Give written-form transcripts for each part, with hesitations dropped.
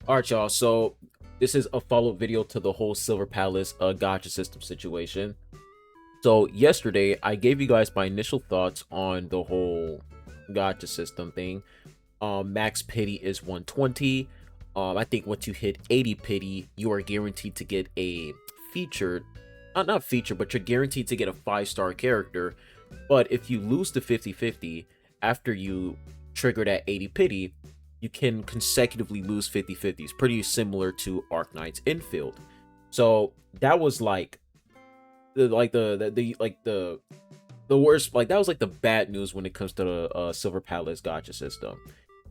All right, y'all. So this is a follow-up video to the whole Silver Palace gacha system situation. So yesterday, I gave you guys my initial thoughts on the whole gacha system thing. Max pity is 120. I think once you hit 80 pity, you are guaranteed to get a featured, not featured, but you're guaranteed to get a 5-star character. But if you lose to 50-50 after you trigger that 80 pity, you can consecutively lose 50-50s, pretty similar to Arknight's infield. So that was like the worst. Like that was like the bad news when it comes to the Silver Palace gacha system.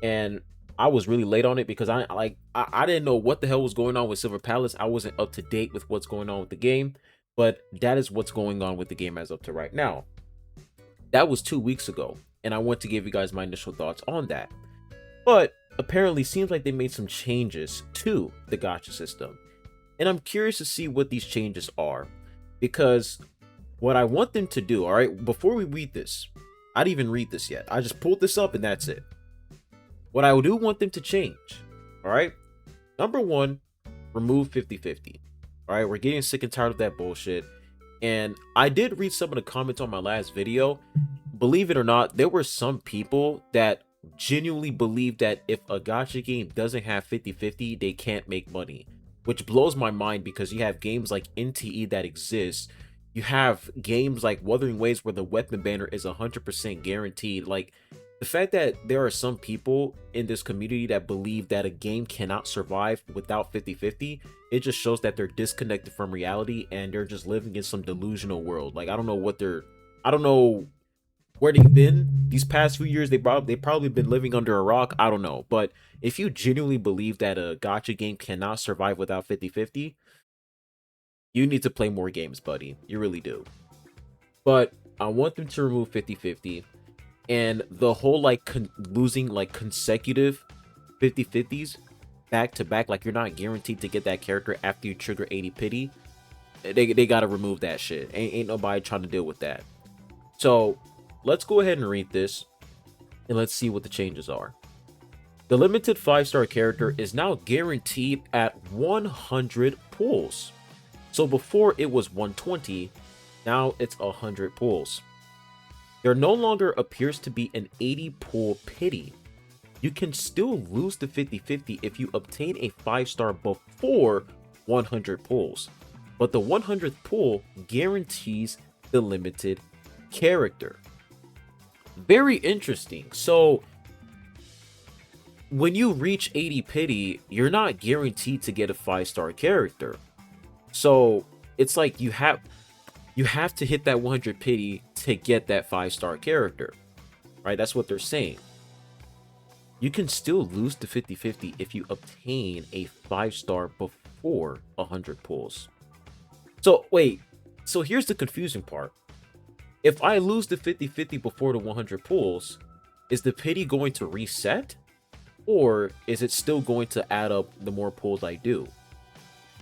And I was really late on it because I didn't know what the hell was going on with Silver Palace. I wasn't up to date with what's going on with the game, but that is what's going on with the game as up to right now. That was 2 weeks ago, and I want to give you guys my initial thoughts on that. But apparently seems like they made some changes to the gacha system. And I'm curious to see what these changes are. Because what I want them to do, alright, before we read this, I didn't even read this yet. I just pulled this up and that's it. What I do want them to change, alright? Number one, remove 50-50. Alright, we're getting sick and tired of that bullshit. And I did read some of the comments on my last video. Believe it or not, there were some people that genuinely believe that if a gacha game doesn't have 50-50, they can't make money, which blows my mind because you have games like NTE that exist. You have games like Wuthering Waves where the weapon banner is 100% guaranteed. Like, the fact that there are some people in this community that believe that a game cannot survive without 50-50, it just shows that they're disconnected from reality and they're just living in some delusional world. Like, I don't know where they've been these past few years. They probably been living under a rock. I don't know. But if you genuinely believe that a gacha game cannot survive without 50-50, you need to play more games, buddy. You really do. But I want them to remove 50-50 and the whole like losing like consecutive 50-50s back to back. Like, you're not guaranteed to get that character after you trigger 80 pity. They gotta remove that shit. Ain't nobody trying to deal with that. So let's go ahead and read this and let's see what the changes are. The limited 5-star character is now guaranteed at 100 pulls. So before it was 120, now it's 100 pulls. There no longer appears to be an 80 pull pity. You can still lose the 50-50 if you obtain a 5-star before 100 pulls, but the 100th pull guarantees the limited character. Very interesting. So when you reach 80 pity, you're not guaranteed to get a 5-star character. So it's like you have to hit that 100 pity to get that 5-star character, right? That's what they're saying. You can still lose to 50-50 if you obtain a 5-star before 100 pulls. So wait, so here's the confusing part. If I lose the 50-50 before the 100 pulls, is the pity going to reset? Or is it still going to add up the more pulls I do?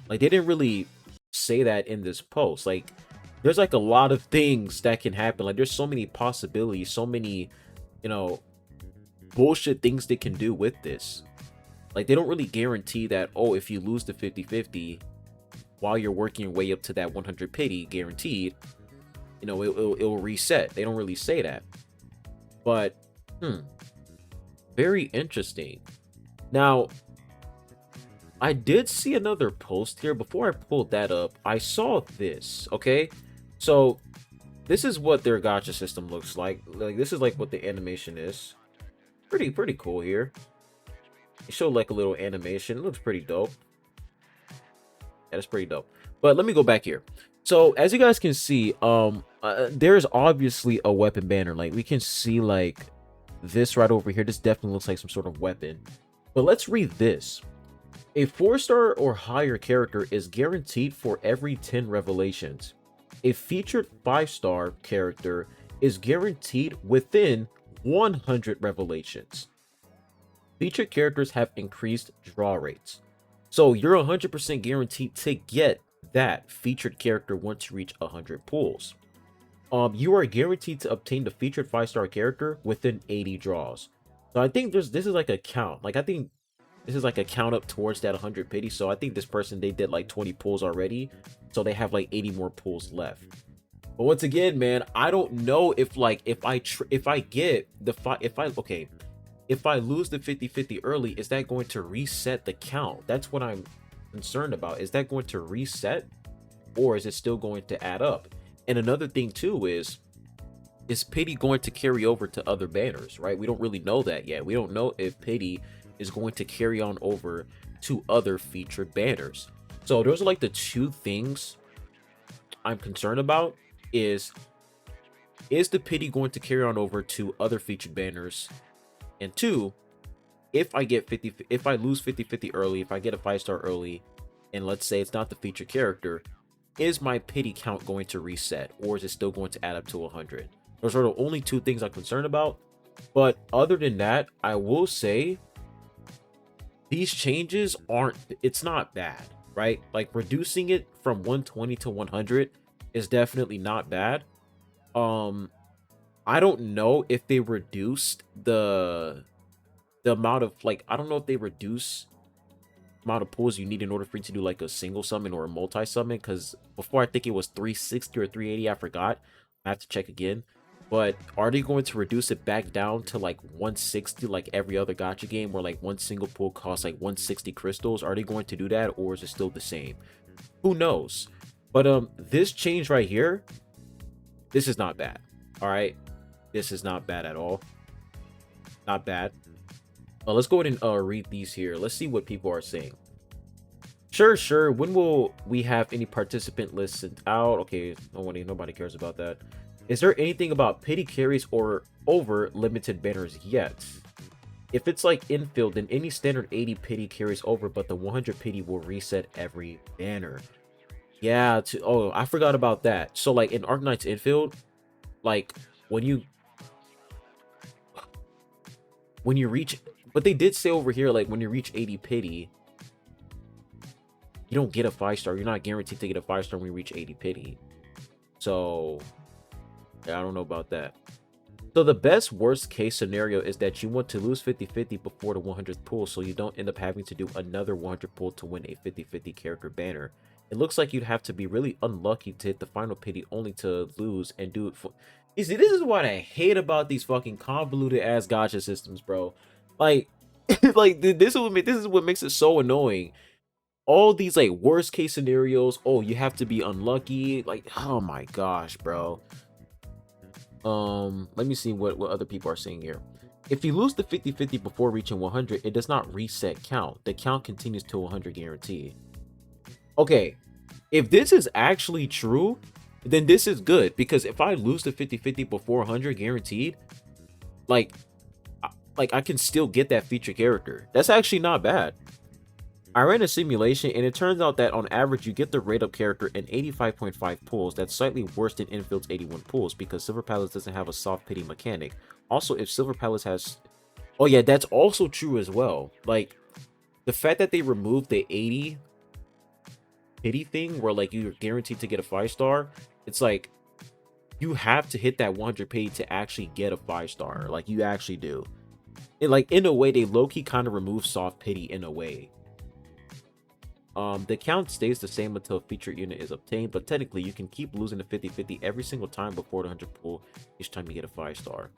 Like, they didn't really say that in this post. Like, there's like a lot of things that can happen. Like, there's so many possibilities, so many, bullshit things they can do with this. Like, they don't really guarantee that, oh, if you lose the 50-50 while you're working your way up to that 100 pity guaranteed, it'll reset. They don't really say that. But very interesting. Now, I did see another post here. Before I pulled that up, I saw this. Okay, so this is what their gacha system looks like. Like, this is like what the animation is. Pretty cool here. They showed like a little animation. It looks pretty dope. That's pretty dope. But let me go back here. So as you guys can see, there's obviously a weapon banner. Like, we can see like this right over here. This definitely looks like some sort of weapon. But let's read this. A 4-star or higher character is guaranteed for every 10 revelations. A featured 5-star character is guaranteed within 100 revelations. Featured characters have increased draw rates. So you're 100% guaranteed to get that featured character once you reach 100 pulls. You are guaranteed to obtain the featured 5-star character within 80 draws. So I think this is like a count. Like, I think This is like a count up towards that 100 pity. So I think this person, they did like 20 pulls already. So they have like 80 more pulls left. But once again, man, I don't know if like if I get the if I lose the 50-50 early, is that going to reset the count? That's what I'm concerned about. Is that going to reset, or is it still going to add up? And another thing too is pity going to carry over to other banners, right? We don't really know that yet. We don't know if pity is going to carry on over to other featured banners. So those are like the two things I'm concerned about. Is the pity going to carry on over to other featured banners? And two, if I lose 50-50 early, if I get a 5-star early, and let's say it's not the featured character, is my pity count going to reset, or is it still going to add up to 100? Those are the only two things I'm concerned about. But other than that, I will say these changes it's not bad, right? Like reducing it from 120 to 100 is definitely not bad. I don't know if they reduced the amount of, like, I don't know if they reduce the amount of pulls you need in order for you to do like a single summon or a multi summon, because before I think it was 360 or 380, I forgot. I have to check again. But are they going to reduce it back down to like 160 like every other gacha game, where like one single pull costs like 160 crystals? Are they going to do that, or is it still the same? Who knows? But this change right here, this is not bad. All right, this is not bad at all. Not bad. Let's go ahead and read these here. Let's see what people are saying. Sure. When will we have any participant lists sent out? Okay, nobody cares about that. Is there anything about pity carries or over limited banners yet? If it's like infield, then any standard 80 pity carries over, but the 100 pity will reset every banner. Yeah, oh, I forgot about that. So like in Arknight's infield, like when you reach, but they did say over here, like when you reach 80 pity, you don't get a 5-star. You're not guaranteed to get a 5-star when you reach 80 pity. So yeah, I don't know about that. So the best worst case scenario is that you want to lose 50-50 before the 100th pull, so you don't end up having to do another 100 pull to win a 50-50 character banner. It looks like you'd have to be really unlucky to hit the final pity only to lose and do it for... You see, this is what I hate about these fucking convoluted ass gacha systems, bro. Like, like this is what makes it so annoying. All these like worst case scenarios. Oh, you have to be unlucky. Like, oh my gosh, bro. Let me see what other people are saying here. If you lose the 50-50 before reaching 100, it does not reset count. The count continues to 100 guaranteed. Okay, if this is actually true, then this is good, because if I lose the 50-50 before 100 guaranteed, like I can still get that feature character. That's actually not bad. I ran a simulation, and it turns out that on average you get the rate up character in 85.5 pulls. That's slightly worse than Infield's 81 pulls, because Silver Palace doesn't have a soft pity mechanic. Also, if Silver Palace has... Oh yeah, that's also true as well. Like, the fact that they removed the 80 pity thing, where like you're guaranteed to get a 5-star, it's like you have to hit that 100 pity to actually get a 5-star. Like, you actually do. And like, in a way, they low-key kind of remove soft pity in a way. The count stays the same until a featured unit is obtained, but technically you can keep losing the 50-50 every single time before the 100 pull each time you get a 5-star.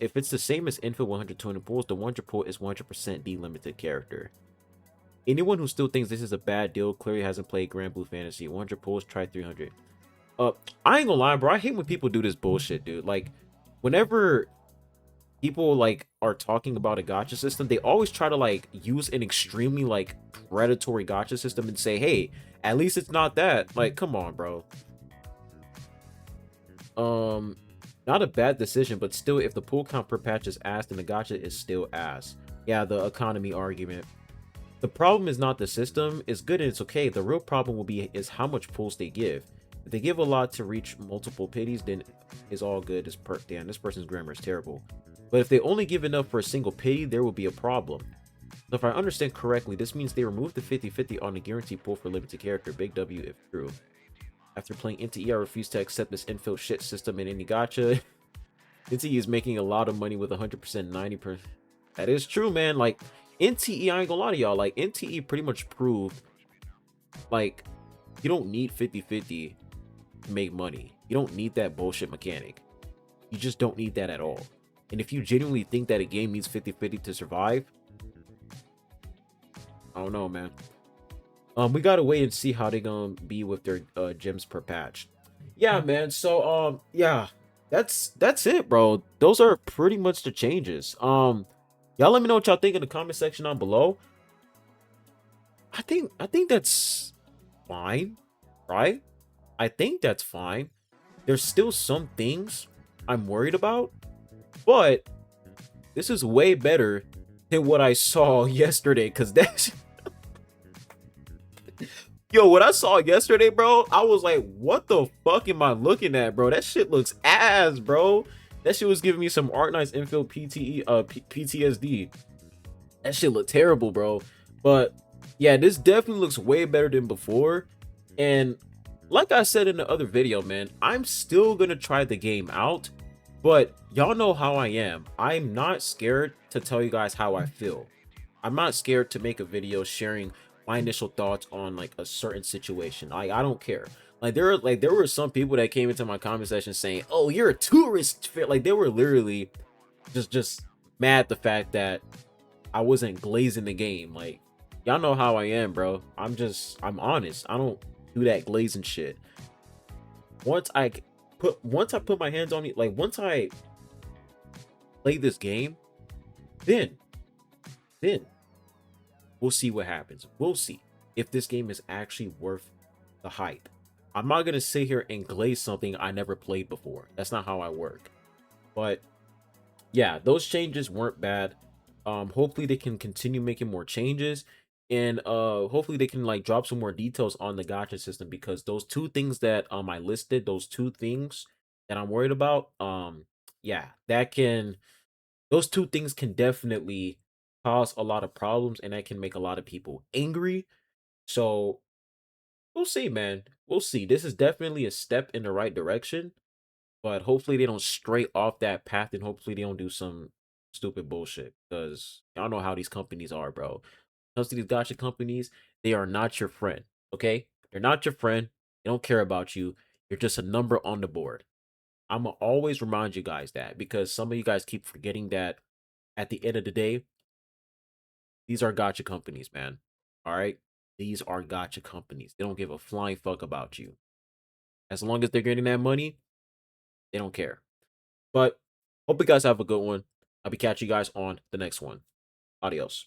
If it's the same as Infield 100-200 pulls, the 100 pull is 100% delimited character. Anyone who still thinks this is a bad deal clearly hasn't played Grand Blue Fantasy. 100 pulls, try 300. I ain't gonna lie, bro. I hate when people do this bullshit, dude. Like, whenever people like are talking about a gacha system, they always try to like use an extremely like predatory gacha system and say, hey, at least it's not that. Like, come on, bro. Not a bad decision, but still, if the pull count per patch is ass, then the gacha is still ass. Yeah, the economy argument. The problem is not the system. It's good and it's okay. The real problem is how much pulls they give. If they give a lot to reach multiple pities, then it's all good. Damn, this person's grammar is terrible. But if they only give enough for a single pity, there will be a problem. So if I understand correctly, this means they removed the 50-50 on the guaranteed pull for limited character. Big W if true. After playing NTE, I refuse to accept this infill shit system in any gacha. NTE is making a lot of money with 100% 90%. That is true, man. Like, NTE, I ain't gonna lie to y'all, like NTE pretty much proved like you don't need 50-50 to make money. You don't need that bullshit mechanic. You just don't need that at all. And if you genuinely think that a game needs 50-50 to survive, I don't know, man. We gotta wait and see how they gonna be with their gems per patch. Yeah, man. So yeah, that's it, bro. Those are pretty much the changes. Y'all let me know what y'all think in the comment section down below. I think that's fine, right? I think that's fine. There's still some things I'm worried about, but this is way better than what I saw yesterday. Cause that's yo, what I saw yesterday, bro, I was like, what the fuck am I looking at, bro? That shit looks ass, bro. That shit was giving me some Art Nice infield PTSD. That shit looked terrible, bro. But yeah, this definitely looks way better than before. And like I said in the other video, man, I'm still gonna try the game out. But y'all know how I am. I'm not scared to tell you guys how I feel. I'm not scared to make a video sharing my initial thoughts on like a certain situation. Like I don't care. Like there were some people that came into my comment section saying, "Oh, you're a tourist." Like they were literally just mad at the fact that I wasn't glazing the game. Like y'all know how I am, bro. I'm honest. I don't do that glazing shit. Once I put my hands on it, like once I play this game, then then we'll see what happens. We'll see if this game is actually worth the hype. I'm not gonna sit here and glaze something I never played before. That's not how I work. But yeah, those changes weren't bad. Hopefully they can continue making more changes, and hopefully they can like drop some more details on the gacha system, because those two things that I listed, those two things that I'm worried about, yeah, those two things can definitely cause a lot of problems, and that can make a lot of people angry. So we'll see, man. We'll see. This is definitely a step in the right direction, but hopefully they don't stray off that path, and hopefully they don't do some stupid bullshit, because y'all know how these companies are, bro. When it comes to these gacha companies, they are not your friend, okay? They're not your friend. They don't care about you. You're just a number on the board. I'm gonna always remind you guys that, because some of you guys keep forgetting that at the end of the day, these are gacha companies, man. All right? These are gacha companies. They don't give a flying fuck about you. As long as they're getting that money, they don't care. But hope you guys have a good one. I'll be catching you guys on the next one. Adios.